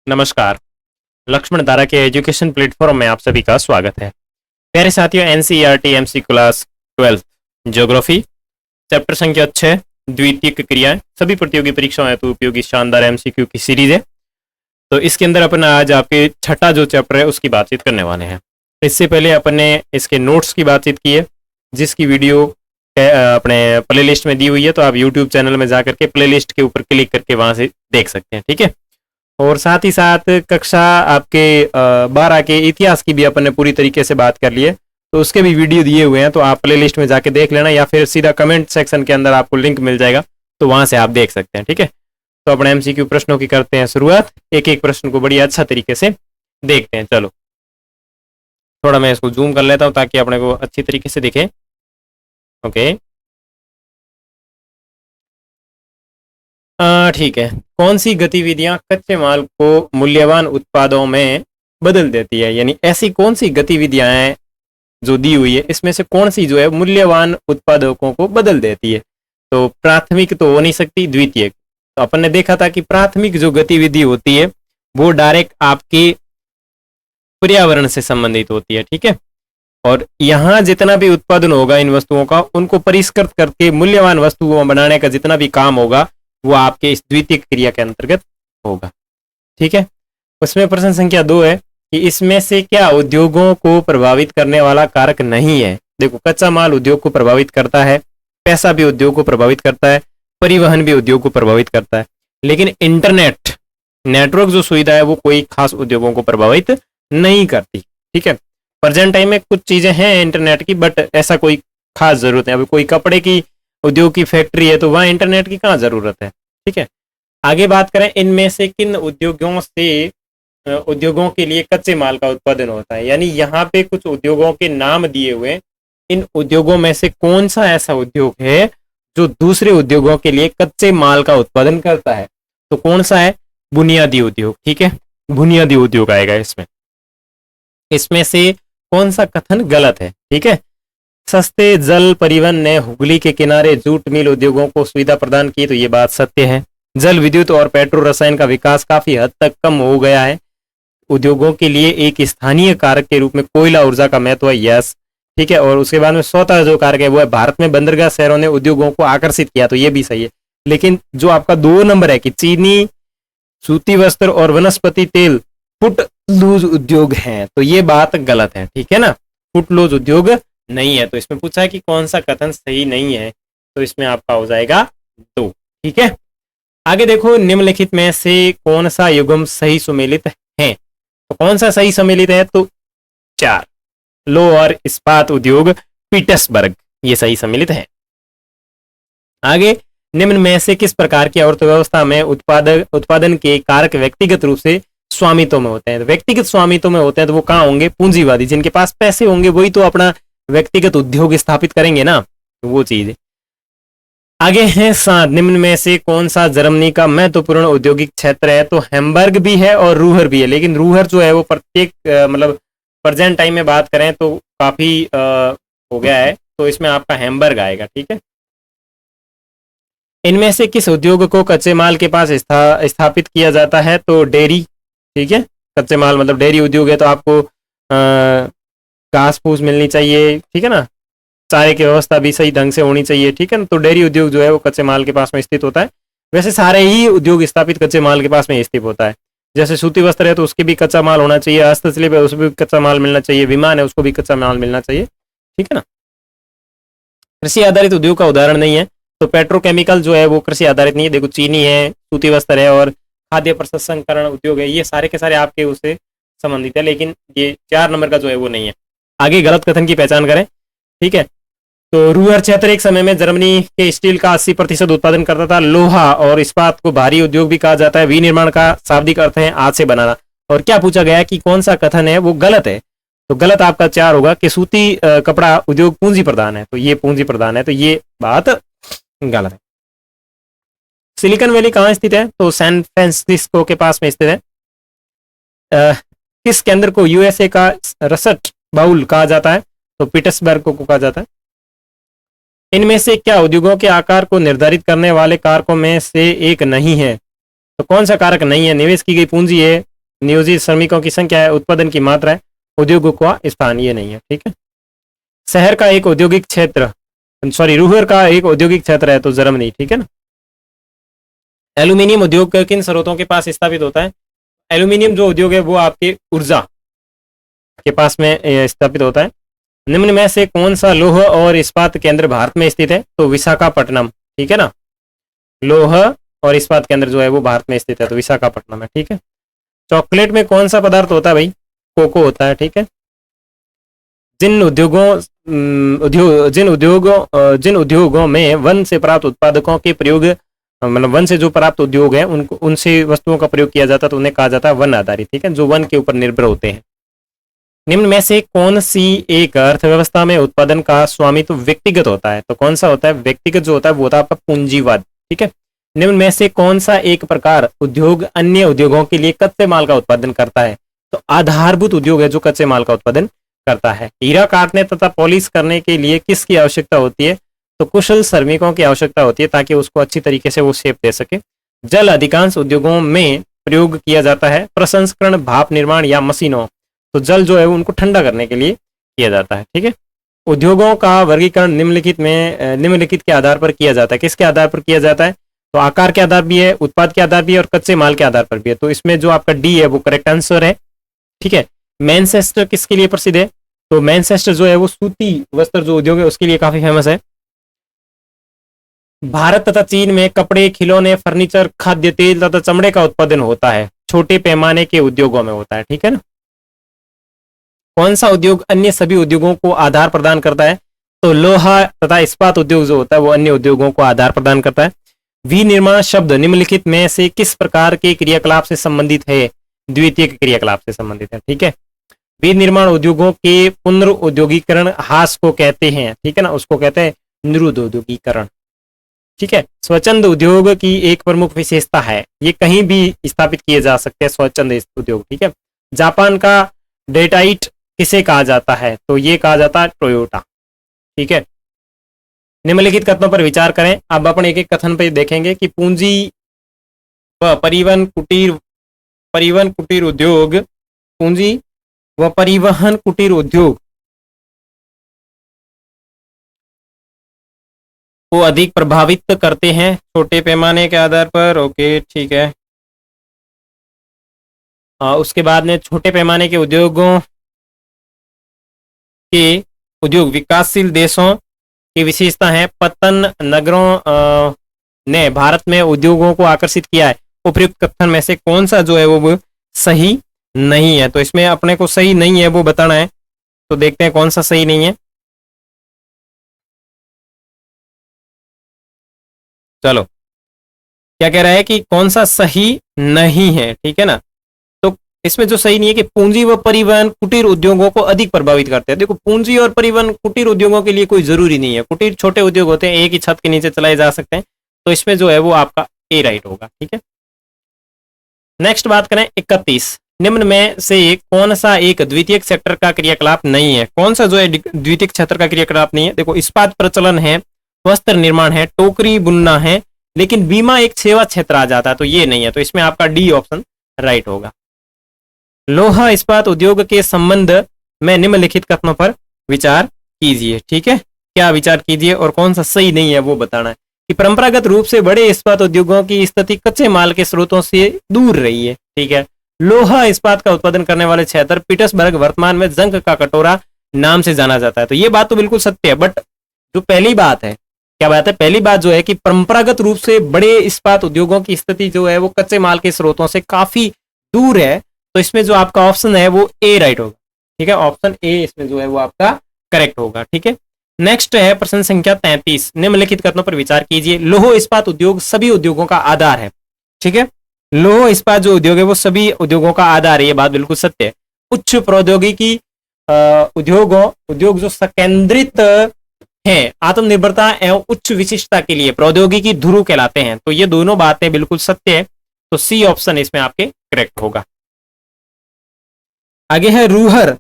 नमस्कार। लक्ष्मण धारा के एजुकेशन प्लेटफॉर्म में आप सभी का स्वागत है। प्यारे साथियों, NCERT MC class 12 geography chapter संख्या 6 द्वितीयक क्रियाएं सभी प्रतियोगी परीक्षाओं हेतु उपयोगी शानदार एमसीक्यू की सीरीज है। तो इसके अंदर अपन आज आपके छठा जो चैप्टर है उसकी बातचीत करने वाले हैं। इससे पहले अपन ने इसके नोट्स की बातचीत की है, जिसकी वीडियो अपने प्लेलिस्ट में दी हुई है। तो आप यूट्यूब चैनल में जाकर के प्लेलिस्ट के ऊपर क्लिक करके वहां से देख सकते हैं, ठीक है। और साथ ही साथ कक्षा आपके 12 के इतिहास की भी अपन ने पूरी तरीके से बात कर ली है, तो उसके भी वीडियो दिए हुए हैं। तो आप प्लेलिस्ट में जाके देख लेना, या फिर सीधा कमेंट सेक्शन के अंदर आपको लिंक मिल जाएगा, तो वहां से आप देख सकते हैं, ठीक है। तो अपने एमसीक्यू प्रश्नों की करते हैं शुरुआत। एक एक प्रश्न को बड़ी अच्छा तरीके से देखते हैं। चलो, थोड़ा मैं इसको जूम कर लेता हूं ताकि अपने को अच्छी तरीके से दिखे। ओके, ठीक है। कौन सी गतिविधियां कच्चे माल को मूल्यवान उत्पादों में बदल देती है, यानी ऐसी कौन सी गतिविधियां हैं जो दी हुई है, इसमें से कौन सी जो है मूल्यवान उत्पादकों को बदल देती है। तो प्राथमिक तो हो नहीं सकती, द्वितीयक। तो अपन ने देखा था कि प्राथमिक जो गतिविधि होती है वो डायरेक्ट आपके पर्यावरण से संबंधित होती है, ठीक है। और यहाँ जितना भी उत्पादन होगा इन वस्तुओं का, उनको परिष्कृत करके मूल्यवान वस्तुओं बनाने का जितना भी काम होगा वो आपके इस द्वितीयक क्रिया के अंतर्गत होगा, ठीक है। उसमें प्रश्न संख्या 2 है कि इसमें से क्या उद्योगों को प्रभावित करने वाला कारक नहीं है। देखो, कच्चा माल उद्योग को प्रभावित करता है, पैसा भी उद्योग को प्रभावित करता है, परिवहन भी उद्योग को प्रभावित करता है, लेकिन इंटरनेट नेटवर्क जो सुविधा है वो कोई खास उद्योगों को प्रभावित नहीं करती, ठीक है। प्रेजेंट टाइम में कुछ चीजें हैं इंटरनेट की, बट ऐसा कोई खास जरूरत है। अभी कोई कपड़े की उद्योग की फैक्ट्री है तो वहां इंटरनेट की कहाँ जरूरत है, ठीक है। आगे बात करें, इनमें से किन उद्योगों के लिए कच्चे माल का उत्पादन होता है, यानी यहाँ पे कुछ उद्योगों के नाम दिए हुए। इन उद्योगों में से कौन सा ऐसा उद्योग है जो दूसरे उद्योगों के लिए कच्चे माल का उत्पादन करता है। तो कौन सा है? बुनियादी उद्योग, ठीक है। बुनियादी उद्योग आएगा इसमें। इसमें से कौन सा कथन गलत है, ठीक है। सस्ते जल परिवहन ने हुगली के किनारे जूट मिल उद्योगों को सुविधा प्रदान की, तो ये बात सत्य है। जल विद्युत और पेट्रो रसायन का विकास काफी हद तक कम हो गया है। उद्योगों के लिए एक स्थानीय कारक के रूप में कोयला ऊर्जा का महत्व है, यस, ठीक है। और उसके बाद में स्वतः जो कारक है वो है भारत में बंदरगाह शहरों ने उद्योगों को आकर्षित किया, तो ये भी सही है। लेकिन जो आपका 2 नंबर है कि चीनी, सूती वस्त्र और वनस्पति तेल फुट लूज उद्योग हैं, तो ये बात गलत है, ठीक है ना। फुट लूज उद्योग नहीं है। तो इसमें पूछा है कि कौन सा कथन सही नहीं है, तो इसमें आपका हो जाएगा 2, ठीक है। आगे देखो, निम्नलिखित में से कौन सा युग्म सही सुमेलित है। तो कौन सा सही सम्मिलित है? तो 4, लो और इस्पात उद्योग पीटर्सबर्ग, ये सही सम्मिलित है। आगे, निम्न में से किस प्रकार की अर्थव्यवस्था में उत्पादन के कारक व्यक्तिगत रूप से स्वामित्व में होते हैं। तो व्यक्तिगत स्वामित्व में होते हैं तो वो कहाँ होंगे? पूंजीवादी, जिनके पास पैसे होंगे वही तो अपना व्यक्तिगत उद्योग स्थापित करेंगे ना, तो वो चीज है। आगे है 7, निम्न में से कौन सा जर्मनी का महत्वपूर्ण औद्योगिक क्षेत्र है। तो हैम्बर्ग भी है और रूहर भी है, लेकिन रूहर जो है वो प्रत्येक मतलब प्रेजेंट टाइम में बात करें तो काफी हो गया है, तो इसमें आपका हैम्बर्ग आएगा, ठीक है। इनमें से किस उद्योग को कच्चे माल के पास स्थापित किया जाता है। तो डेयरी, ठीक है। कच्चे माल मतलब डेयरी उद्योग है, तो आपको घास फूस मिलनी चाहिए, ठीक है ना। चारे की व्यवस्था भी सही ढंग से होनी चाहिए, ठीक है ना। तो डेयरी उद्योग जो है वो कच्चे माल के पास में स्थित होता है। वैसे सारे ही उद्योग स्थापित कच्चे माल के पास में स्थित होता है। जैसे सूती वस्त्र है तो उसके भी कच्चा माल होना चाहिए, हस्तशिल्प है उसमें भी कच्चा माल मिलना चाहिए, विमान है उसको भी कच्चा माल मिलना चाहिए, ठीक है ना। कृषि आधारित उद्योग का उदाहरण नहीं है, तो पेट्रोकेमिकल जो है वो कृषि आधारित नहीं है। देखो, चीनी है, सूती वस्त्र है और खाद्य प्रसंस्करण उद्योग है, ये सारे के सारे आपके उससे संबंधित है, लेकिन ये 4 नंबर का जो है वो नहीं है। आगे गलत कथन की पहचान करें, ठीक है। तो रूहर क्षेत्र एक समय में जर्मनी के स्टील का 80% उत्पादन करता था। लोहा और इस्पात को भारी उद्योग भी कहा जाता है। विनिर्माण का शाब्दिक अर्थ है हाथ से बनाना। और क्या पूछा गया है कि कौन सा कथन है वो गलत है। तो गलत आपका 4 होगा कि सूती कपड़ा उद्योग पूंजी प्रदान है, तो ये पूंजी प्रदान है, तो ये बात गलत है। सिलिकॉन वैली कहाँ स्थित है। तो सैन फ्रांसिस्को के पास में स्थित है। किस केंद्र को यूएसए का रसट बाउल कहा जाता है। तो पीटर्सबर्ग को कहा जाता है। इनमें से क्या उद्योगों के आकार को निर्धारित करने वाले कारकों में से एक नहीं है। तो कौन सा कारक नहीं है। निवेश की गई पूंजी है, नियोजित श्रमिकों की संख्या है, उत्पादन की मात्रा है, उद्योगों का स्थान, ये नहीं है। ठीक है। शहर का एक औद्योगिक क्षेत्र, सॉरी रूहर का एक औद्योगिक क्षेत्र है तो जर्मनी। ठीक है ना। एल्यूमिनियम उद्योग किन स्रोतों के पास स्थापित होता है? एल्यूमिनियम जो उद्योग है वो आपके ऊर्जा के पास में स्थापित होता है। निम्न में से कौन सा लौह और इस्पात केंद्र भारत में स्थित है? तो विशाखापट्टनम। ठीक है ना। लौह और इस्पात केंद्र जो है वो भारत में स्थित है तो विशाखापट्टनम है। ठीक है। चॉकलेट में कौन सा पदार्थ होता है भाई? कोको होता है। ठीक है। जिन उद्योगों में वन से प्राप्त उत्पादकों के प्रयोग, मतलब वन से जो प्राप्त उद्योग है उनको, उनसे वस्तुओं का प्रयोग किया जाता है तो उन्हें कहा जाता है वन आधारित। ठीक है। जो वन के ऊपर निर्भर होते हैं। निम्न में से कौन सी एक अर्थव्यवस्था में उत्पादन का स्वामित्व व्यक्तिगत होता है? तो कौन सा होता है? व्यक्तिगत जो होता है वो होता है आपका पूंजीवाद। ठीक है। निम्न में से कौन सा एक प्रकार उद्योग अन्य उद्योगों के लिए कच्चे माल का उत्पादन करता है? तो आधारभूत उद्योग है जो कच्चे माल का उत्पादन करता है। हीरा काटने तथा पॉलिश करने के लिए किसकी आवश्यकता होती है? तो कुशल श्रमिकों की आवश्यकता होती है ताकि उसको अच्छी तरीके से वो शेप दे सके। जल अधिकांश उद्योगों में प्रयोग किया जाता है, प्रसंस्करण, भाप निर्माण या मशीनों। तो जल जो है उनको ठंडा करने के लिए किया जाता है। ठीक है। उद्योगों का वर्गीकरण निम्नलिखित के आधार पर किया जाता है। किसके आधार पर किया जाता है? तो आकार के आधार भी है, उत्पाद के आधार भी है और कच्चे माल के आधार पर भी है। तो इसमें जो आपका डी है वो करेक्ट आंसर है। ठीक है। मैनचेस्टर किसके लिए प्रसिद्ध है? तो मैनचेस्टर जो है वो सूती वस्त्र जो उद्योग है उसके लिए काफी फेमस है। भारत तथा चीन में कपड़े, खिलौने, फर्नीचर, खाद्य तेल तथा चमड़े का उत्पादन होता है, छोटे पैमाने के उद्योगों में होता है। ठीक है ना। कौन सा उद्योग अन्य सभी उद्योगों को आधार प्रदान करता है? तो लोहा तथा इस्पात उद्योग जो होता है वो अन्य उद्योगों को आधार प्रदान करता है। विनिर्माण शब्द निम्नलिखित में से किस प्रकार के क्रियाकलाप से संबंधित है? द्वितीय क्रियाकलाप से संबंधित है। ठीक है। विनिर्माण उद्योगों के पुनर्उद्योगीकरण हास को कहते हैं। ठीक है ना। उसको कहते हैं निरुद्योगीकरण। ठीक है। स्वच्छंद उद्योग की एक प्रमुख विशेषता है, ये कहीं भी स्थापित किए जा सकते हैं स्वच्छंद उद्योग। ठीक है। जापान का डेटाइट किसे कहा जाता है? तो ये कहा जाता है टोयोटा। ठीक है। निम्नलिखित कथनों पर विचार करें। अब अपन एक एक कथन पे देखेंगे कि पूंजी व परिवहन कुटीर उद्योग, पूंजी व परिवहन कुटीर उद्योग को अधिक प्रभावित करते हैं छोटे पैमाने के आधार पर। ओके ठीक है। उसके बाद में छोटे पैमाने के उद्योगों के उद्योग विकासशील देशों की विशेषता है। पतन नगरों ने भारत में उद्योगों को आकर्षित किया है। उपयुक्त कथन में से कौन सा जो है वो सही नहीं है? तो इसमें अपने को सही नहीं है वो बताना है। तो देखते हैं कौन सा सही नहीं है। चलो क्या कह रहा है कि कौन सा सही नहीं है। ठीक है ना। तो इसमें जो सही नहीं है कि पूंजी व परिवहन कुटीर उद्योगों को अधिक प्रभावित करते हैं। देखो पूंजी और परिवहन कुटीर उद्योगों के लिए कोई जरूरी नहीं है। कुटीर छोटे उद्योग होते हैं, एक ही छत के नीचे चलाए जा सकते हैं। तो इसमें जो है वो आपका ए राइट होगा। ठीक है। नेक्स्ट बात करें 31। निम्न में से कौन सा एक द्वितीयक सेक्टर का क्रियाकलाप नहीं है? कौन सा जो है द्वितीयक क्षेत्र का क्रियाकलाप नहीं है? देखो इस्पात प्रचलन है, वस्त्र निर्माण है, टोकरी बुनना है, लेकिन बीमा एक सेवा क्षेत्र आ जाता है तो ये नहीं है। तो इसमें आपका डी ऑप्शन राइट होगा। लोहा इस्पात उद्योग के संबंध में निम्नलिखित कथनों पर विचार कीजिए। ठीक है। क्या विचार कीजिए और कौन सा सही नहीं है वो बताना है। कि परंपरागत रूप से बड़े इस्पात उद्योगों की स्थिति कच्चे माल के स्रोतों से दूर रही है। ठीक है। लोहा इस्पात का उत्पादन करने वाले क्षेत्र पीटर्सबर्ग वर्तमान में जंग का कटोरा नाम से जाना जाता है। तो ये बात तो बिल्कुल सत्य है। बट जो पहली बात है, क्या बात है? पहली बात जो है कि परंपरागत रूप से बड़े इस्पात उद्योगों की स्थिति जो है वो कच्चे माल के स्रोतों से काफी दूर है। तो इसमें जो आपका ऑप्शन है वो ए राइट होगा। ठीक है। ऑप्शन ए इसमें जो है वो आपका करेक्ट होगा। ठीक है। नेक्स्ट है प्रश्न संख्या 33। निम्नलिखित कथनों पर विचार कीजिए। लौह इस्पात उद्योग सभी उद्योगों का आधार है। ठीक है। लौह इस्पात जो उद्योग है वो सभी उद्योगों का आधार है, ये बात बिल्कुल सत्य है। उच्च प्रौद्योगिकी उद्योग जो संकेंद्रित है आत्मनिर्भरता एवं उच्च विशिष्टता के लिए प्रौद्योगिकी ध्रुव कहलाते हैं। तो ये दोनों बातें बिल्कुल सत्य है। तो सी ऑप्शन इसमें आपके करेक्ट होगा। आगे है रूहर।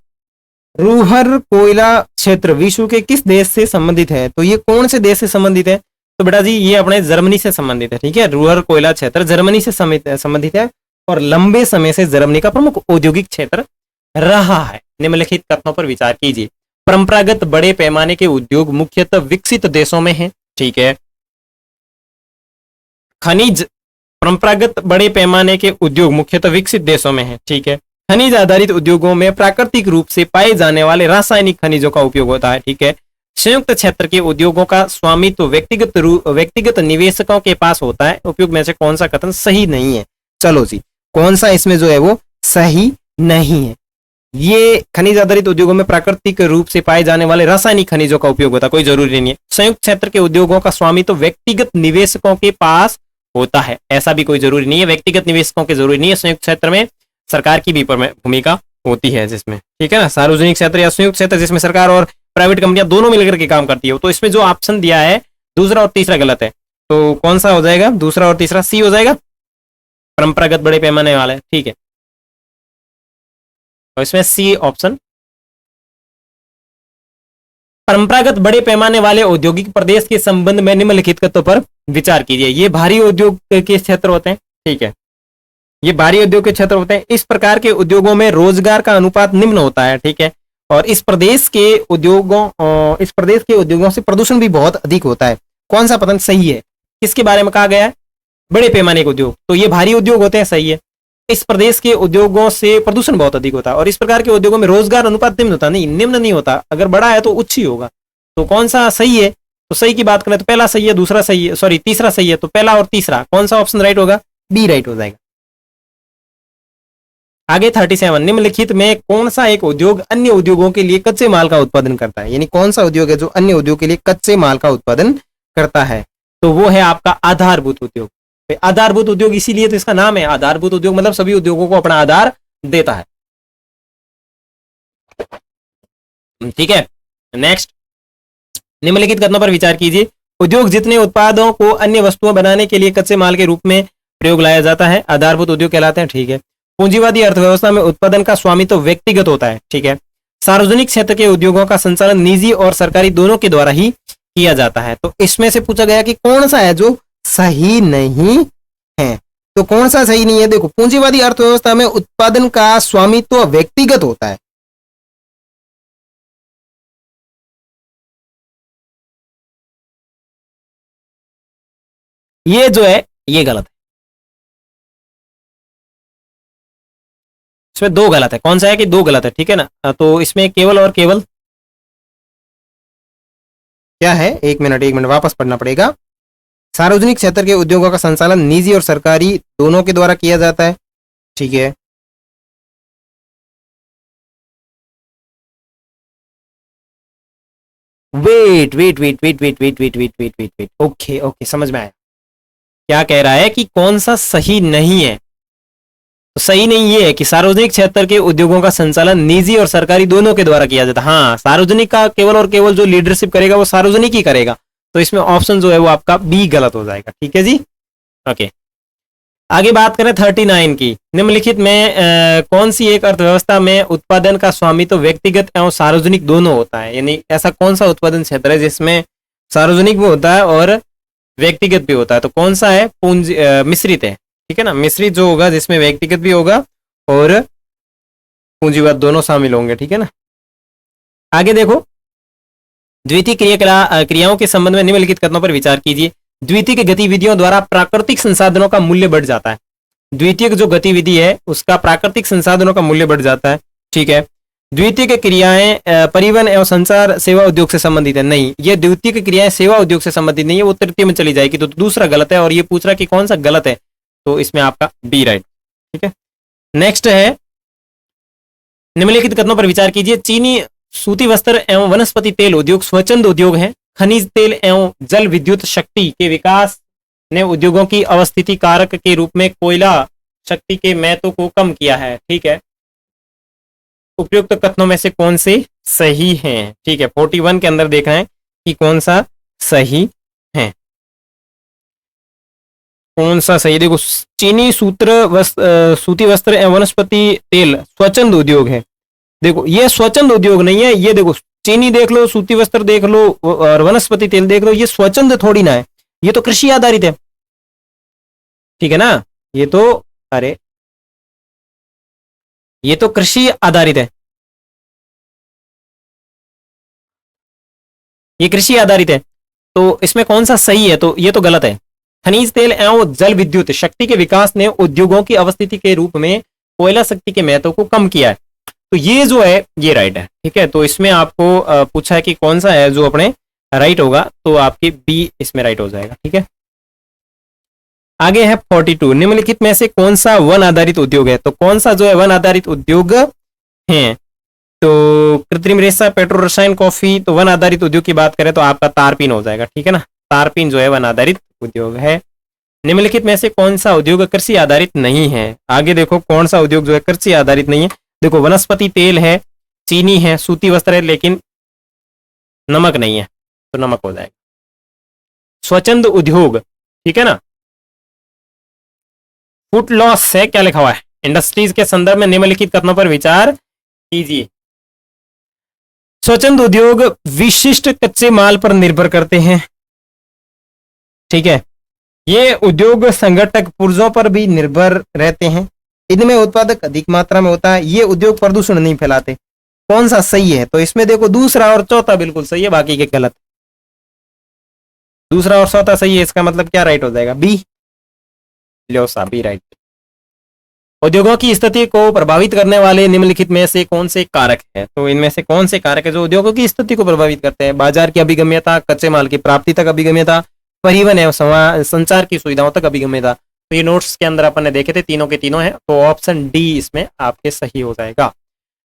रूहर कोयला क्षेत्र विश्व के किस देश से संबंधित है? तो ये कौन से देश से संबंधित है? तो बेटा जी ये अपने जर्मनी से संबंधित है। ठीक है। रूहर कोयला क्षेत्र जर्मनी से संबंधित है। और लंबे समय से जर्मनी का प्रमुख औद्योगिक क्षेत्र रहा है? निम्नलिखित कथनों पर विचार कीजिए। परंपरागत बड़े पैमाने के उद्योग मुख्यतः विकसित देशों में हैं, ठीक है। खनिज, परंपरागत बड़े पैमाने के उद्योग मुख्यतः विकसित देशों में हैं, ठीक है। खनिज आधारित उद्योगों में प्राकृतिक रूप से पाए जाने वाले रासायनिक खनिजों का उपयोग होता है, ठीक है। संयुक्त क्षेत्र के उद्योगों का स्वामित्व व्यक्तिगत निवेशकों के पास होता है। उपयोग में से कौन सा कथन सही नहीं है? चलो जी, कौन सा इसमें जो है वो सही नहीं है? ये खनिज आधारित उद्योगों में प्राकृतिक रूप से पाए जाने वाले रासायनिक खनिजों का उपयोग होता है, कोई जरूरी नहीं है। संयुक्त क्षेत्र के उद्योगों का स्वामित्व व्यक्तिगत निवेशकों के पास होता है, ऐसा भी कोई जरूरी नहीं है। व्यक्तिगत निवेशकों के जरूरी नहीं है। संयुक्त क्षेत्र में सरकार की भी भूमिका होती है जिसमें, ठीक है ना, सार्वजनिक क्षेत्र या संयुक्त क्षेत्र जिसमें सरकार और प्राइवेट कंपनियां दोनों मिलकर के काम करती है। तो इसमें जो ऑप्शन दिया है दूसरा और तीसरा गलत है, तो कौन सा हो जाएगा? दूसरा और तीसरा, सी हो जाएगा, परंपरागत बड़े पैमाने वाले, ठीक है। तो इसमें सी ऑप्शन, परंपरागत बड़े पैमाने वाले औद्योगिक प्रदेश के संबंध में निम्नलिखित तथ्यों पर विचार कीजिए। ये भारी उद्योग के क्षेत्र होते हैं, ठीक है, ये भारी उद्योग के क्षेत्र होते हैं। इस प्रकार के उद्योगों में रोजगार का अनुपात निम्न होता है, ठीक है, और इस प्रदेश के उद्योगों से प्रदूषण भी बहुत अधिक होता है। कौन सा पतन सही है? किसके बारे में कहा गया है? बड़े पैमाने के उद्योग, तो ये भारी उद्योग होते हैं, सही है। इस प्रदेश के उद्योगों से प्रदूषण बहुत अधिक होता है और इस प्रकार के उद्योगों में रोजगार अनुपात निम्न होता नहीं, निम्न नहीं होता, अगर बड़ा है तो उच्च ही होगा। तो कौन सा सही है? तो सही की बात करें तो पहला सही है, दूसरा सही है, सॉरी तीसरा सही है, तो पहला और तीसरा कौन सा ऑप्शन राइट होगा? बी राइट हो जाएगा। आगे 37, निम्नलिखित में कौन सा एक उद्योग अन्य उद्योगों के लिए कच्चे माल का उत्पादन करता है? यानी कौन सा उद्योग है जो अन्य उद्योग के लिए कच्चे माल का उत्पादन करता है? तो वो है आपका आधारभूत उद्योग। आधारभूत उद्योग इसीलिए तो इसका नाम है आधारभूत उद्योग, मतलब सभी उद्योगों को अपना आधार देता है, ठीक है। नेक्स्ट, निम्नलिखित कथनों पर विचार कीजिए। उद्योग जितने उत्पादों को अन्य वस्तुओं बनाने के लिए कच्चे माल के रूप में प्रयोग लाया जाता है आधारभूत उद्योग कहलाते हैं, ठीक है। पूंजीवादी अर्थव्यवस्था में उत्पादन का स्वामित्व व्यक्तिगत होता है, ठीक है। सार्वजनिक क्षेत्र के उद्योगों का संचालन निजी और सरकारी दोनों के द्वारा ही किया जाता है। तो इसमें से पूछा गया कि कौन सा है जो सही नहीं है? तो कौन सा सही नहीं है? देखो, पूंजीवादी अर्थव्यवस्था में उत्पादन का स्वामित्व व्यक्तिगत होता है। ये जो है ये गलत है, इसमें दो गलत है। कौन सा है कि दो गलत है, ठीक है ना। तो इसमें केवल और केवल क्या है, एक मिनट वापस पढ़ना पड़ेगा। सार्वजनिक क्षेत्र के उद्योगों का संचालन निजी और सरकारी दोनों के द्वारा किया जाता है, ठीक है। वेट, ओके, समझ में आया। क्या कह रहा है कि कौन सा सही नहीं है? तो सही नहीं ये है कि सार्वजनिक क्षेत्र के उद्योगों का संचालन निजी और सरकारी दोनों के द्वारा किया जाता है। हाँ, सार्वजनिक का केवल और केवल जो लीडरशिप करेगा वो सार्वजनिक ही करेगा। तो इसमें ऑप्शन जो है वो आपका बी गलत हो जाएगा, ठीक है जी। ओके, आगे बात करें 39 की। निम्नलिखित में कौन सी एक अर्थव्यवस्था में उत्पादन का स्वामित्व व्यक्तिगत एवं सार्वजनिक दोनों होता है? यानी ऐसा कौन सा उत्पादन क्षेत्र है जिसमें सार्वजनिक भी होता है और व्यक्तिगत भी होता है? तो कौन सा है? मिश्रित है, ठीक है ना। मिश्रित जो होगा जिसमें व्यक्तिगत भी होगा और पूंजीवाद दोनों शामिल होंगे, ठीक है ना। आगे देखो, द्वितीय क्रियाओं के संबंध में निम्नलिखित कथनों पर विचार कीजिए। द्वितीय गतिविधियों द्वारा प्राकृतिक संसाधनों का मूल्य बढ़ जाता है। द्वितीय जो गतिविधि है उसका प्राकृतिक संसाधनों का मूल्य बढ़ जाता है, ठीक है। द्वितीय क्रियाएं परिवहन एवं संचार सेवा उद्योग से संबंधित है? नहीं, ये द्वितीय क्रियाएं सेवा उद्योग से संबंधित नहीं है, वो तृतीय में चली जाएगी। तो दूसरा गलत है और ये पूछ रहा कि कौन सा गलत है, तो इसमें आपका बी राइट, ठीक है। नेक्स्ट है, निम्नलिखित कथनों पर विचार कीजिए। चीनी सूती वस्त्र एवं वनस्पति तेल उद्योग स्वच्छंद उद्योग है। खनिज तेल एवं जल विद्युत शक्ति के विकास ने उद्योगों की अवस्थिति कारक के रूप में कोयला शक्ति के महत्व को कम किया है, ठीक है। उपयुक्त कथनों में से कौन से सही हैं? ठीक है, 41 के अंदर देखा है कि कौन सा सही है, कौन सा सही। देखो, चीनी सूती वस्त्र एवं वनस्पति तेल स्वच्छंद उद्योग है। देखो, ये स्वच्छंद उद्योग नहीं है। ये देखो, चीनी देख लो, सूती वस्त्र देख लो और वनस्पति तेल देख लो, ये स्वच्छंद थोड़ी ना है, ये तो कृषि आधारित है, ठीक है ना। ये तो अरे ये तो कृषि आधारित है, ये कृषि आधारित है, तो इसमें कौन सा सही है? तो ये तो गलत है। खनिज तेल एवं जल विद्युत शक्ति के विकास ने उद्योगों की अवस्थिति के रूप में कोयला शक्ति के महत्व को कम किया है, तो ये जो है ये राइट है। ठीक है, तो इसमें आपको पूछा है कि कौन सा है जो अपने राइट होगा, तो आपकी बी इसमें राइट हो जाएगा। ठीक है, आगे है 42, निम्नलिखित में से कौन सा वन आधारित उद्योग है? तो कौन सा जो है वन आधारित उद्योग है? तो कृत्रिम रेशा, पेट्रो रसायन, कॉफी। तो वन आधारित उद्योग की बात करें तो आपका तारपीन हो जाएगा। ठीक है ना, तारपीन जो है वन आधारित उद्योग है। निम्नलिखित में से कौन सा उद्योग कृषि आधारित नहीं है? आगे देखो कौन सा उद्योग जो है कृषि आधारित नहीं है। देखो वनस्पति तेल है, चीनी है, सूती वस्त्र है, लेकिन नमक नहीं है, तो नमक हो जाएगा। स्वच्छंद उद्योग, ठीक है ना। फुट लॉस है, क्या लिखा हुआ है? इंडस्ट्रीज के संदर्भ में निम्नलिखित कथनों पर विचार कीजिए। स्वच्छंद उद्योग विशिष्ट कच्चे माल पर निर्भर करते हैं। ठीक है, ये उद्योग संगठक पुर्जों पर भी निर्भर रहते हैं। इनमें उत्पादक अधिक मात्रा में होता है। ये उद्योग प्रदूषण नहीं फैलाते। कौन सा सही है? तो इसमें देखो दूसरा और चौथा बिल्कुल सही है, बाकी के गलत। दूसरा और चौथा सही है, इसका मतलब क्या राइट हो जाएगा? बी। लो सा बी राइट। उद्योगों की स्थिति को प्रभावित करने वाले निम्नलिखित में से कौन से कारक है? तो इनमें से कौन से कारक है जो उद्योगों की स्थिति को प्रभावित करते हैं? बाजार की अभिगम्यता, कच्चे माल की प्राप्ति तक अभिगम्यता, परिवहन एवं संचार की सुविधाओं तक अभिगम्यता। तो ये नोट्स के अंदर अपन ने देखे थे, तीनों के तीनों हैं, तो ऑप्शन डी इसमें आपके सही हो जाएगा।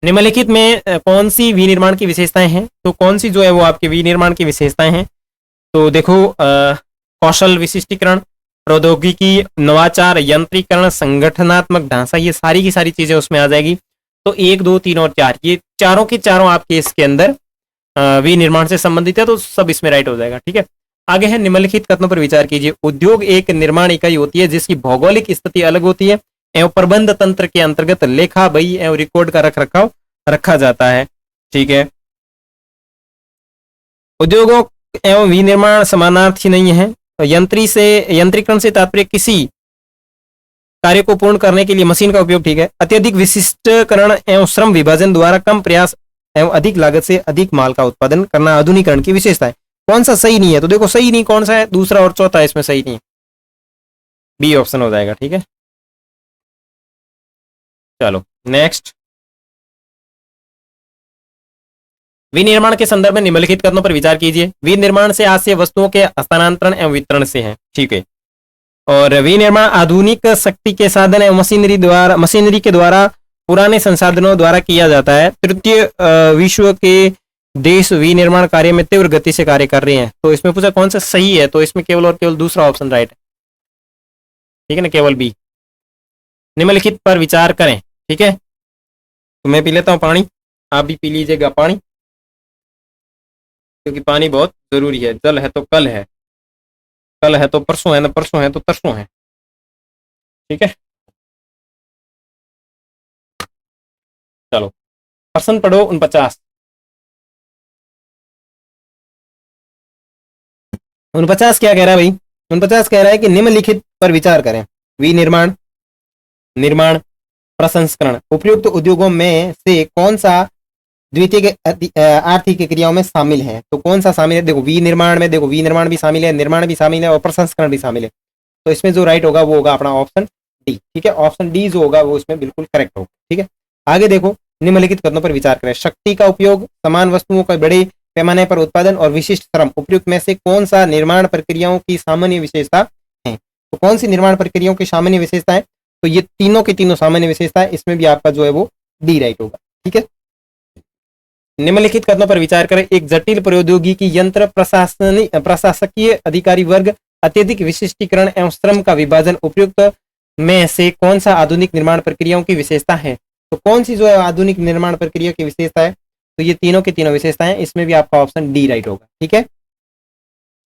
निम्नलिखित में कौन सी विनिर्माण की विशेषताएं हैं? तो कौन सी जो है वो आपकी विनिर्माण की विशेषताएं हैं? तो देखो कौशल विशिष्टीकरण, प्रौद्योगिकी, नवाचार, यंत्रीकरण, संगठनात्मक ढांचा, ये सारी की सारी चीजें उसमें आ जाएगी। तो 1, 2, 3 और 4 ये चारों के चारों आपके इसके अंदर विनिर्माण से संबंधित है, तो सब इसमें राइट हो जाएगा। ठीक है, आगे है निम्नलिखित कथनों पर विचार कीजिए। उद्योग एक निर्माण इकाई होती है जिसकी भौगोलिक स्थिति अलग होती है एवं प्रबंध तंत्र के अंतर्गत लेखा, बही एवं रिकॉर्ड का रख रखाव रखा जाता है। ठीक है, उद्योगों एवं विनिर्माण समानार्थी नहीं है। यंत्रीकरण से तात्पर्य किसी कार्य को पूर्ण करने के लिए मशीन का उपयोग। ठीक है, अत्यधिक विशिष्टकरण एवं श्रम विभाजन द्वारा कम प्रयास एवं अधिक लागत से अधिक माल का उत्पादन करना आधुनिकीकरण की विशेषता है। कौन सा सही नहीं है? तो देखो सही नहीं कौन सा है? दूसरा और चौथा इसमें सही नहीं है, बी ऑप्शन हो जाएगा। ठीक है, चलो नेक्स्ट। विनिर्माण के संदर्भ में निम्नलिखित कथनों पर विचार कीजिए। विनिर्माण से आशय वस्तुओं के हस्तांतरण एवं वितरण से है। ठीक है, और विनिर्माण आधुनिक शक्ति के साधन एवं मशीनरी के द्वारा पुराने संसाधनों द्वारा किया जाता है। तृतीय विश्व के देश विनिर्माण कार्य में तीव्र गति से कार्य कर रहे हैं। तो इसमें पूछा कौन सा सही है? तो इसमें केवल और केवल दूसरा ऑप्शन राइट है। ठीक है ना, केवल बी। निम्नलिखित पर विचार करें। ठीक है, तो मैं पी लेता हूं पानी, आप भी पी लीजिएगा पानी, क्योंकि पानी बहुत जरूरी है। जल है तो कल है, कल है तो परसों है, ना परसों है तो तरसों है। ठीक है, चलो प्रश्न पढ़ो 49। 49 क्या कह रहा है भाई? 49 कह रहा है कि निम्नलिखित पर विचार करें। विनिर्माण, निर्माण, प्रसंस्करण, उपयुक्त उद्योगों में से कौन सा द्वितीय आर्थिक क्रियाओं में शामिल है? तो कौन सा शामिल है? देखो विनिर्माण में, देखो विनिर्माण भी शामिल है, निर्माण भी शामिल है और प्रसंस्करण भी शामिल है। तो इसमें जो राइट होगा वो होगा अपना ऑप्शन डी। ठीक है, ऑप्शन डी जो होगा वो इसमें बिल्कुल करेक्ट होगा। ठीक है, आगे देखो निम्नलिखित कथनों पर विचार करें। शक्ति का उपयोग, समान वस्तुओं का बड़े पैमाने पर उत्पादन और विशिष्ट श्रम, उपयुक्त में से कौन सा निर्माण प्रक्रियाओं की सामान्य विशेषता है? तो कौन सी निर्माण प्रक्रियाओं की सामान्य विशेषता है? तो ये तीनों की तीनों सामान्य विशेषता है, इसमें भी आपका जो है वो डी राइट होगा। ठीक है, निम्नलिखित कथनों पर विचार करें। एक जटिल प्रौद्योगिकी यंत्र प्रशासकीय अधिकारी वर्ग, अत्यधिक विशिष्टीकरण एवं श्रम का विभाजन उपयुक्त में से कौन सा आधुनिक निर्माण प्रक्रियाओं की विशेषता है? तो कौन सी जो है आधुनिक निर्माण प्रक्रिया की विशेषता है? तो ये तीनों की तीनों विशेषताएं, इसमें भी आपका ऑप्शन डी राइट होगा। ठीक है,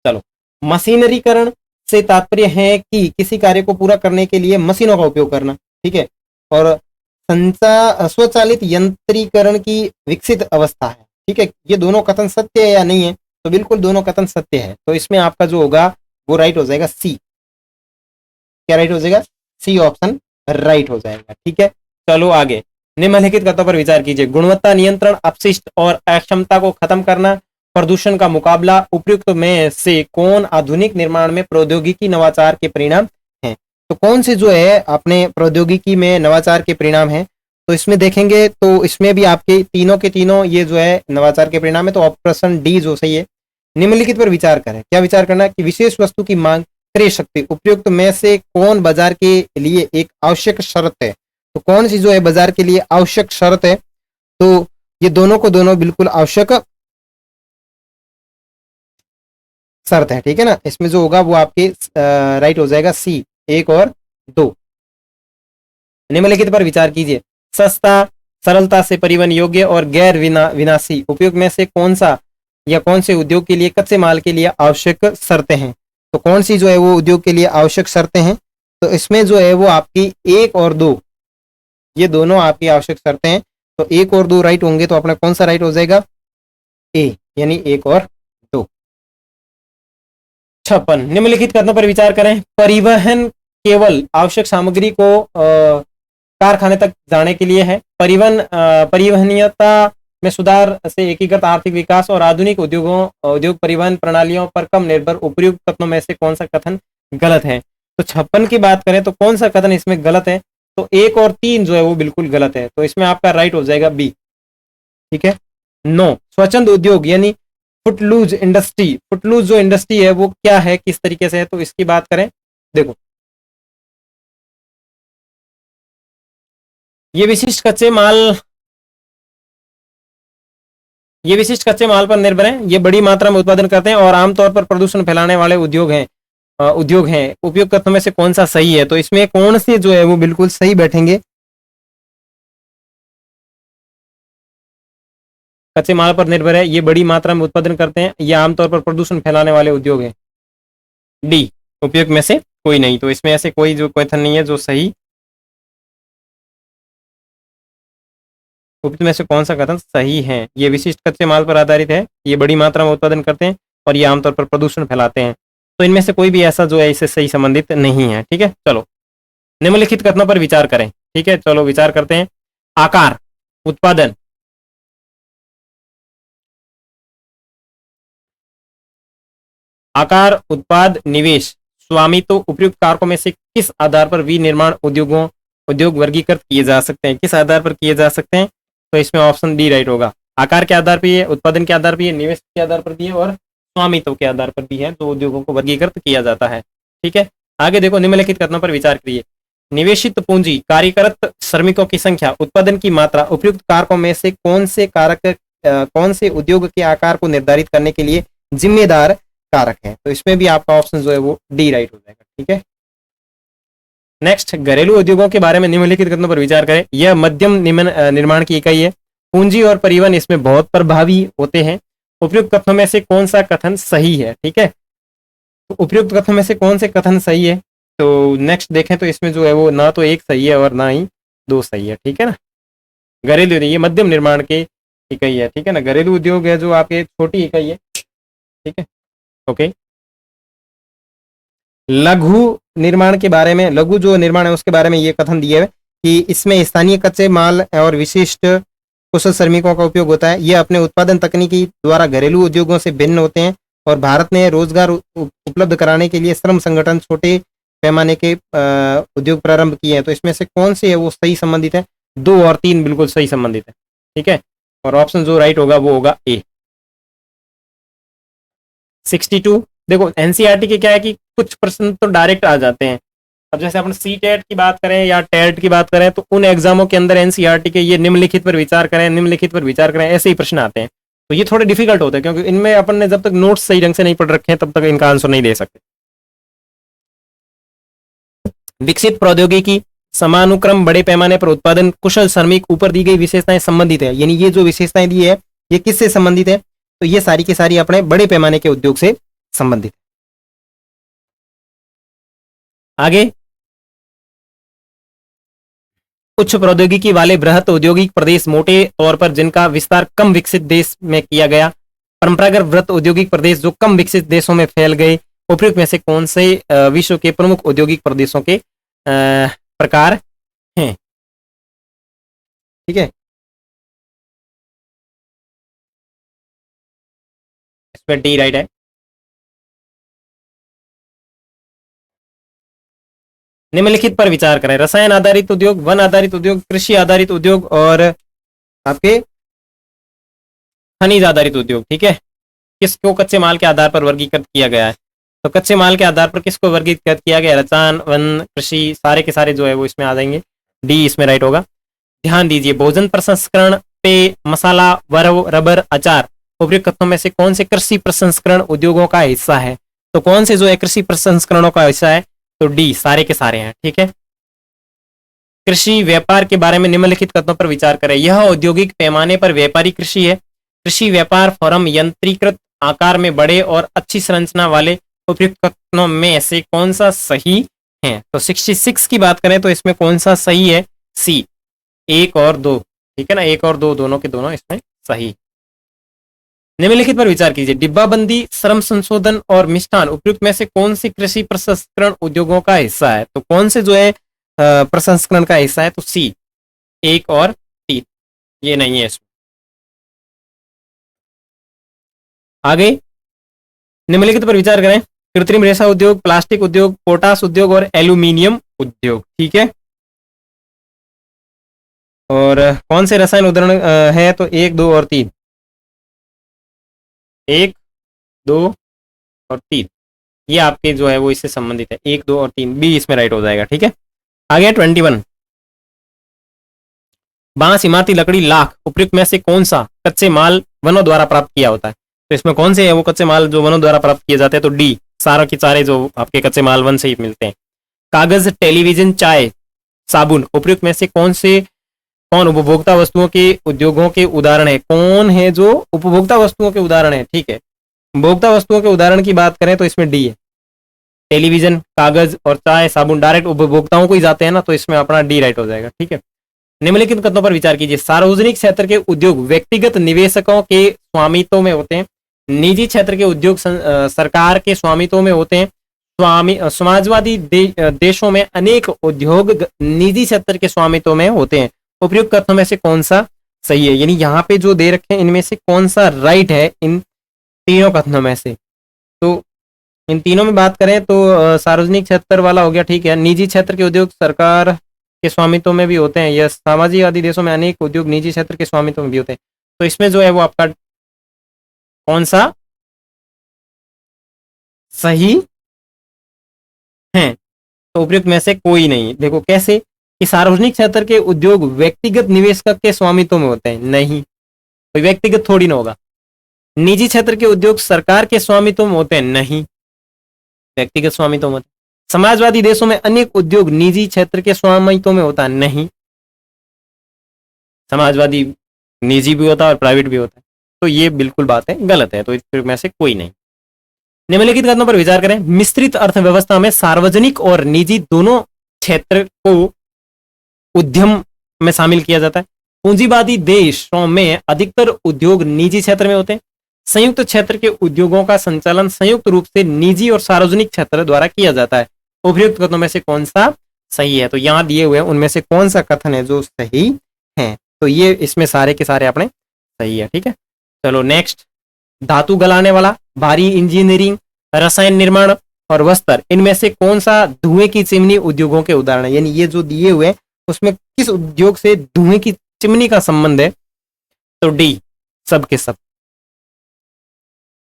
चलो मशीनरीकरण से तात्पर्य है कि किसी कार्य को पूरा करने के लिए मशीनों का उपयोग करना। ठीक है, और स्वचालित यंत्रीकरण की विकसित अवस्था है। ठीक है, ये दोनों कथन सत्य है या नहीं है? तो बिल्कुल दोनों कथन सत्य है, तो इसमें आपका जो होगा वो राइट हो जाएगा सी। क्या राइट हो जाएगा? सी ऑप्शन राइट हो जाएगा। ठीक है, चलो आगे। निम्नलिखित कथनों पर विचार कीजिए। गुणवत्ता नियंत्रण, अपशिष्ट और अक्षमता को खत्म करना, प्रदूषण का मुकाबला, उपयुक्त में से कौन आधुनिक निर्माण में प्रौद्योगिकी नवाचार के परिणाम हैं? तो कौन से जो है अपने प्रौद्योगिकी में नवाचार के परिणाम हैं? तो इसमें देखेंगे तो इसमें भी आपके तीनों के तीनों ये जो है नवाचार के परिणाम है, तो ऑप्शन डी जो सही है। निम्नलिखित पर विचार करें। क्या विचार करना है कि विशेष वस्तु की मांग, क्रय शक्ति, उपयुक्त में से कौन बाजार के लिए एक आवश्यक शर्त है? तो कौन सी जो है बाजार के लिए आवश्यक शर्त है? तो ये दोनों को दोनों बिल्कुल आवश्यक शर्त है, ठीक है ना। इसमें जो होगा वो आपके राइट हो जाएगा सी, 1 और 2। निम्नलिखित पर विचार कीजिए। सस्ता, सरलता से परिवहन योग्य और गैर विनाशी उपयोग में से कौन सा या कौन से उद्योग के लिए कच्चे माल के लिए आवश्यक शर्तें हैं? तो कौन सी जो है वो उद्योग के लिए आवश्यक शर्तें हैं? तो इसमें जो है वो आपकी 1 और 2, ये दोनों आपकी आवश्यक शर्तें हैं। तो 1 और 2 राइट होंगे तो अपना कौन सा राइट हो जाएगा? ए, यानी 1 और 2। 56, निम्नलिखित कथनों पर विचार करें। परिवहन केवल आवश्यक सामग्री को कारखाने तक जाने के लिए है। परिवहनीयता में सुधार से एकीकृत आर्थिक विकास और आधुनिक उद्योग परिवहन प्रणालियों पर कम निर्भर। उपयुक्त कथनों में से कौन सा कथन गलत है? तो 56 की बात करें तो कौन सा कथन इसमें गलत है? तो 1 और 3 जो है वो बिल्कुल गलत है, तो इसमें आपका राइट हो जाएगा बी, ठीक है। 9, स्वच्छंद उद्योग यानी फुटलूज इंडस्ट्री। फुटलूज जो इंडस्ट्री है वो क्या है, किस तरीके से है? तो इसकी बात करें, देखो ये विशिष्ट कच्चे माल पर निर्भर हैं। ये बड़ी मात्रा में उत्पादन करते हैं और आमतौर पर प्रदूषण फैलाने वाले उद्योग हैं। उपयोग कथनों में से कौन सा सही है? तो इसमें कौन से जो है वो बिल्कुल सही बैठेंगे? कच्चे माल पर निर्भर है, ये बड़ी मात्रा में उत्पादन करते हैं, ये आमतौर पर प्रदूषण फैलाने वाले उद्योग हैं। डी, उपयोग में से कोई नहीं। तो इसमें ऐसे कोई जो कथन नहीं है जो सही। उपयुक्त में से कौन सा कथन सही है? ये विशिष्ट कच्चे माल पर आधारित है, ये बड़ी मात्रा में उत्पादन करते हैं और ये आमतौर पर प्रदूषण फैलाते हैं। तो इनमें से कोई भी ऐसा जो है इससे सही संबंधित नहीं है, ठीक है। चलो निम्नलिखित कथनों पर विचार करें, ठीक है। चलो विचार करते हैं। आकार, उत्पादन, आकार, उत्पाद, निवेश, स्वामित्व, उपयुक्त कारकों में से किस आधार पर विनिर्माण उद्योग वर्गीकृत किए जा सकते हैं? किस आधार पर किए जा सकते हैं? तो इसमें ऑप्शन डी राइट होगा। आकार के आधार पर, उत्पादन के आधार पर, निवेश के आधार पर भी है और स्वामित्व के आधार पर भी है, तो उद्योगों को वर्गीकृत किया जाता है, ठीक है। आगे देखो, निम्नलिखित कथनों पर विचार करिए। निवेशित पूंजी, कार्यरत श्रमिकों की संख्या, उत्पादन की मात्रा, उपयुक्त कारकों में से कौन से उद्योग के आकार को निर्धारित करने के लिए जिम्मेदार कारक है? तो इसमें भी आपका ऑप्शन जो है वो डी राइट हो जाएगा, ठीक है। नेक्स्ट, घरेलू उद्योगों के बारे में निम्नलिखित कथनों पर विचार करें। यह मध्यम निर्माण की इकाई है। पूंजी और परिवहन इसमें बहुत प्रभावी होते हैं। उपयुक्त कथनों में से कौन सा कथन सही है? ठीक है, तो उपयुक्त कथनों में से कौन से कथन सही है? तो नेक्स्ट देखें तो इसमें जो है वो ना तो एक सही है और ना ही 2 सही है, ठीक है ना। घरेलू, ये मध्यम निर्माण की इकाई है, ठीक है ना। घरेलू उद्योग है जो आपके छोटी इकाई है, ठीक है, ओके। लघु निर्माण के बारे में, लघु जो निर्माण है उसके बारे में ये कथन दिया है कि इसमें स्थानीय कच्चे माल और विशिष्ट कुशल श्रमिकों का उपयोग होता है। ये अपने उत्पादन तकनीकी द्वारा घरेलू उद्योगों से भिन्न होते हैं और भारत ने रोजगार उपलब्ध कराने के लिए श्रम संगठन छोटे पैमाने के उद्योग प्रारंभ किए हैं। तो इसमें से कौन से है वो सही संबंधित है? 2 और 3 बिल्कुल सही संबंधित है, ठीक है। और ऑप्शन जो राइट होगा वो होगा ए। 62, देखो एनसीईआरटी के क्या है कि कुछ प्रश्न तो डायरेक्ट आ जाते हैं। अब जैसे अपन सी टेट की बात करें या टेट की बात करें तो उन एग्जामों के अंदर एनसीईआरटी के ये निम्नलिखित पर विचार करें ऐसे ही प्रश्न आते हैं। तो ये थोड़े डिफिकल्ट होते हैं क्योंकि इनमें अपन ने जब तक नोट्स सही ढंग से नहीं पढ़ रखे हैं तब तक इनका आंसर नहीं दे सकते। विकसित प्रौद्योगिकी, समानुक्रम, बड़े पैमाने पर उत्पादन, कुशल श्रमिक, ऊपर दी गई विशेषताएं संबंधित है। यानी ये जो विशेषताएं दी है ये किससे संबंधित है? तो ये सारी की सारी अपने बड़े पैमाने के उद्योग से संबंधित है। आगे, उच्च प्रौद्योगिकी वाले बृहत औद्योगिक प्रदेश, मोटे तौर पर जिनका विस्तार कम विकसित देश में किया गया। परंपरागत बृहत औद्योगिक प्रदेश जो कम विकसित देशों में फैल गए। उपयुक्त में से कौन से विश्व के प्रमुख औद्योगिक प्रदेशों के प्रकार हैं? ठीक है, इसमें डी राइट है। निम्नलिखित पर विचार करें, रसायन आधारित उद्योग, वन आधारित उद्योग, कृषि आधारित उद्योग और आपके खनिज आधारित उद्योग। ठीक है, किसको कच्चे माल के आधार पर वर्गीकृत किया गया है? तो कच्चे माल के आधार पर किसको वर्गीकृत किया गया? रसायन, वन, कृषि, सारे के सारे जो है वो इसमें आ जाएंगे, डी इसमें राइट होगा। ध्यान दीजिए, भोजन प्रसंस्करण, पेय, मसाला, वरव, रबर, अचार उपयुक्त कथनों में से कौन से कृषि प्रसंस्करण उद्योगों का हिस्सा है? तो कौन से जो है कृषि प्रसंस्करणों का हिस्सा है? तो डी सारे के सारे हैं। ठीक है, कृषि व्यापार के बारे में निम्नलिखित कथनों पर विचार करें, यह औद्योगिक पैमाने पर व्यापारी कृषि है। कृषि व्यापार फर्म यंत्रीकृत आकार में बड़े और अच्छी संरचना वाले उपयुक्त कथनों में से कौन सा सही है? तो 66 की बात करें तो इसमें कौन सा सही है? सी, 1 और 2। ठीक है ना, 1 और 2 दोनों के दोनों इसमें सही। निम्नलिखित पर विचार कीजिए, डिब्बाबंदी, श्रम संशोधन और मिष्ठान उपयुक्त में से कौन सी कृषि प्रसंस्करण उद्योगों का हिस्सा है? तो कौन से जो है प्रसंस्करण का हिस्सा है? तो सी, 1 और 3, ये नहीं है इसमें। आगे निम्नलिखित पर विचार करें, कृत्रिम रेशा उद्योग, प्लास्टिक उद्योग, पोटास उद्योग और एल्यूमिनियम उद्योग। ठीक है, और कौन से रसायन उदाहरण है? तो 1, 2 और 3, 1, 2 और 3 ये आपके जो है वो इससे संबंधित है, 1, 2 और 3, बी इसमें राइट हो जाएगा। ठीक है, आगे 21, बांस, इमारती लकड़ी, लाख उपयुक्त में से कौन सा कच्चे माल वनों द्वारा प्राप्त किया होता है? तो इसमें कौन से है वो कच्चे माल जो वनों द्वारा प्राप्त किए जाते हैं? तो डी, सारे के सारे जो आपके कच्चे माल वन से ही मिलते हैं। कागज, टेलीविजन, चाय, साबुन उपयुक्त में से कौन उपभोक्ता वस्तुओं के उद्योगों के उदाहरण है? कौन है जो उपभोक्ता वस्तुओं के उदाहरण है? ठीक है, उपभोक्ता वस्तुओं के उदाहरण की बात करें तो इसमें डी है, टेलीविजन, कागज और चाय, साबुन डायरेक्ट उपभोक्ताओं को ही जाते हैं ना, तो इसमें अपना डी राइट हो जाएगा। ठीक है, निम्नलिखित कथनों पर विचार कीजिए, सार्वजनिक क्षेत्र के उद्योग व्यक्तिगत निवेशकों के स्वामित्व में होते हैं, निजी क्षेत्र के उद्योग सरकार के स्वामित्व में होते हैं, समाजवादी देशों में अनेक उद्योग निजी क्षेत्र के स्वामित्व में होते हैं। उपयुक्त कथनों में से कौन सा सही है? यानी यहाँ पे जो दे रखे हैं इनमें से कौन सा राइट है इन तीनों कथनों में से? तो इन तीनों में बात करें तो सार्वजनिक क्षेत्र वाला हो गया, ठीक है, निजी क्षेत्र के उद्योग सरकार के स्वामित्व में भी होते हैं, या सामाजिकवादी देशों में अनेक उद्योग निजी क्षेत्र के स्वामित्व में भी होते हैं। तो इसमें जो है वो आपका कौन सा सही है? तो उपयुक्त में से कोई नहीं। देखो कैसे कि सार्वजनिक क्षेत्र के उद्योग व्यक्तिगत निवेशक के स्वामित्व में होते हैं, नहीं, कोई व्यक्तिगत थोड़ी ना होगा। निजी क्षेत्र के उद्योग सरकार के स्वामित्व में होते हैं, नहीं, व्यक्तिगत स्वामित्व में होते हैं। समाजवादी देशों में अनेक उद्योग निजी क्षेत्र के स्वामित्व में होता है, नहीं, समाजवादी निजी भी होता है और प्राइवेट भी होता है। तो ये बिल्कुल बात है, गलत है, तो इसमें से कोई नहीं। निम्नलिखित कथनों पर विचार करें, मिश्रित अर्थव्यवस्था में सार्वजनिक और निजी दोनों क्षेत्र को उद्यम में शामिल किया जाता है। पूंजीवादी देशों में अधिकतर उद्योग निजी क्षेत्र में होते हैं। संयुक्त क्षेत्र के उद्योगों का संचालन संयुक्त रूप से निजी और सार्वजनिक क्षेत्र द्वारा किया जाता है। उपयुक्त कथनों में से कौन सा सही है? तो यहां दिए हुए उनमें से कौन सा कथन है जो सही है? तो ये इसमें सारे के सारे अपने सही है। ठीक है, चलो नेक्स्ट, धातु गलाने वाला, भारी इंजीनियरिंग, रसायन निर्माण और वस्त्र, इनमें से कौन सा धुएं की चिमनी उद्योगों के उदाहरण है? यानी ये जो दिए हुए उसमें किस उद्योग से धुएं की चिमनी का संबंध है? तो डी, सब के सब।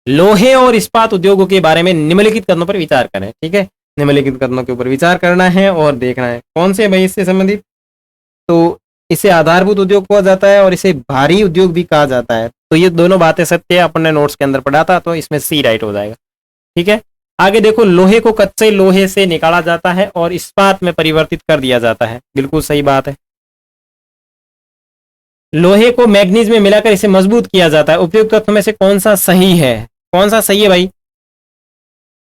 लोहे और इस्पात उद्योगों के बारे में निम्नलिखित कथनों पर विचार करें। ठीक है, निम्नलिखित कथनों के ऊपर विचार करना है और देखना है कौन से भाई इससे संबंधित। तो इसे आधारभूत उद्योग कहा जाता है और इसे भारी उद्योग भी कहा जाता है। तो ये दोनों बातें सत्य है, अपन ने नोट्स के अंदर पढ़ा था, तो इसमें सी राइट हो जाएगा। ठीक है, आगे देखो, लोहे को कच्चे लोहे से निकाला जाता है और इस्पात में परिवर्तित कर दिया जाता है, बिल्कुल सही बात है। लोहे को मैग्नीज में मिलाकर इसे मजबूत किया जाता है। उपयुक्त तत्व में से कौन सा सही है? कौन सा सही है भाई?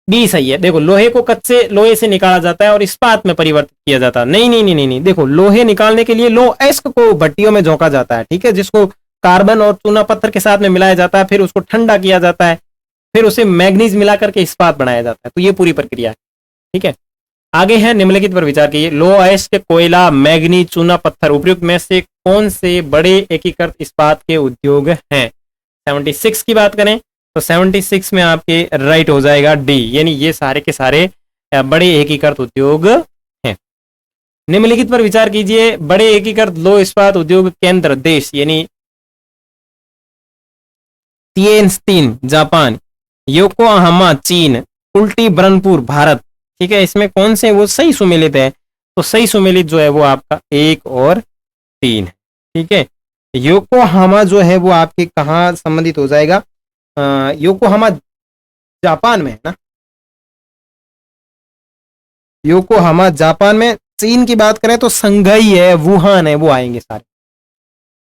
बी सही है। देखो, लोहे को कच्चे लोहे से निकाला जाता है और इस्पात में परिवर्तित किया जाता है। नहीं नहीं नहीं नहीं, नहीं। देखो, लोहे निकालने के लिए लोह अयस्क को भट्टियों में झोंका जाता है, ठीक है, जिसको कार्बन और चूना पत्थर के साथ में मिलाया जाता है, फिर उसको ठंडा किया जाता है, फिर उसे मैग्नीज मिला करके इस्पात बनाया जाता है। तो ये पूरी प्रक्रिया है। ठीक है, आगे है निम्नलिखित पर विचार कीजिए। लोह अयस्क, कोयला, मैग्नीज, चूना पत्थर उपयुक्त में से कौन से बड़े एकीकृत इस्पात के उद्योग हैं? 76 की बात करें तो 76 में आपके राइट हो जाएगा डी, यानी ये सारे के सारे बड़े एकीकृत उद्योग हैं। निम्नलिखित पर विचार कीजिए, बड़े एकीकृत लौह इस्पात उद्योग केंद्र देश यानी तिएनस्टीन जापान, योकोहामा चीन, उल्टी बरनपुर भारत। ठीक है, इसमें कौन से वो सही सुमेलित है? तो सही सुमेलित जो है वो आपका 1 और 3। ठीक है, योकोहामा जो है वो आपके कहाँ संबंधित हो जाएगा? योकोहामा जापान में है ना, योकोहामा जापान में। चीन की बात करें तो संघाई है, वुहान है, वो आएंगे सारे।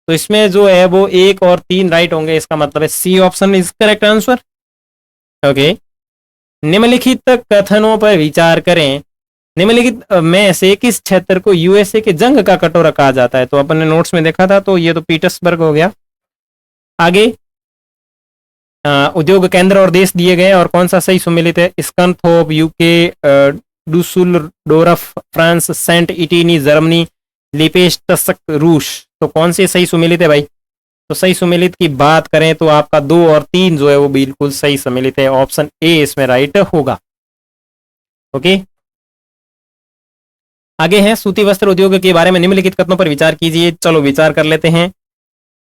तो इसमें जो है वो 1 और 3 राइट होंगे, इसका मतलब है C option is correct answer. Okay, निम्नलिखित कथनों पर विचार करें, निम्नलिखित में से किस क्षेत्र को यूएसए के जंग का कटोरा कहा जाता है? तो अपन ने नोट्स में देखा था, तो ये तो पीटर्सबर्ग हो गया। आगे उद्योग केंद्र और देश दिए गए और कौन सा सही सुमेलित है? स्कंथोप यूके, डुसुलडोरफ फ्रांस, सेंट इटिनी जर्मनी, लिपेस्टस्क रूस। तो कौन से सही सुमेलित है भाई? तो सही सुमेलित की बात करें तो आपका 2 और 3 जो है वो बिल्कुल सही सुमेलित है, ऑप्शन ए इसमें राइट होगा। ओके, आगे है सूती वस्त्र उद्योग के बारे में निम्नलिखित कथनों पर विचार कीजिए। चलो विचार कर लेते हैं।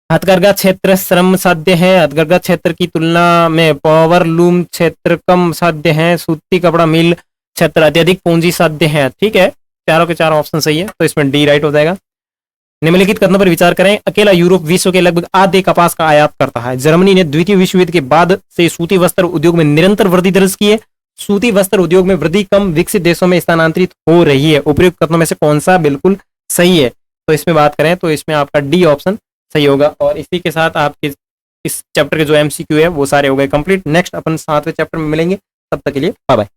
हथकरघा क्षेत्र श्रम साध्य है, हथकरघा क्षेत्र की तुलना में पावर लूम क्षेत्र कम साध्य है, सूती कपड़ा मिल क्षेत्र अत्यधिक पूंजी साध्य है। ठीक है, चारों के चारों ऑप्शन सही है, तो इसमें डी राइट हो जाएगा। निम्नलिखित कथनों पर विचार करें, अकेला यूरोप विश्व के लगभग आधे कपास का आयात करता है। जर्मनी ने द्वितीय विश्व युद्ध के बाद से सूती वस्त्र उद्योग में निरंतर वृद्धि दर्ज की है। सूती वस्त्र उद्योग में वृद्धि कम विकसित देशों में स्थानांतरित हो रही है। उपयुक्त कथनों में से कौन सा बिल्कुल सही है? तो इसमें बात करें तो इसमें आपका डी ऑप्शन सही होगा। और इसी के साथ आपके इस चैप्टर के जो एमसीक्यू है वो सारे हो गए कंप्लीट। नेक्स्ट अपन 7वें चैप्टर में मिलेंगे, तब तक के लिए बाय बाय।